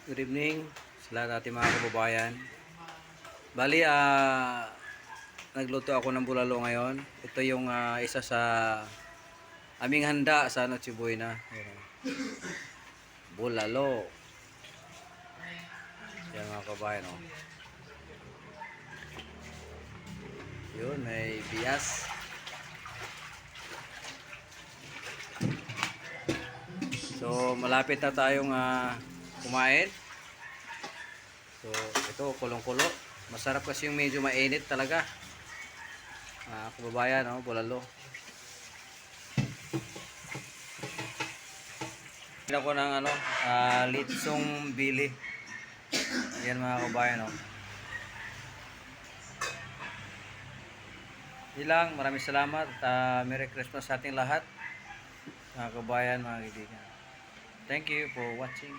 Good evening sa lahat ating mga kababayan. Bali, nagluto ako ng bulalo ngayon. Ito yung isa sa aming handa sa Noche Buena. Ayan, bulalo. Yan mga kababayan. Oh. Yun, may bias. So, malapit na tayong kumain. So, ito, kulong-kulo. Masarap kasi yung medyo mainit talaga. Kababayan, oh, bulalo. Tignan ko ng litsong bili. Ayan mga kababayan, oh. Yun lang, maraming salamat. Merry Christmas sa ating lahat. Mga kababayan, mga kaibigan. Thank you for watching.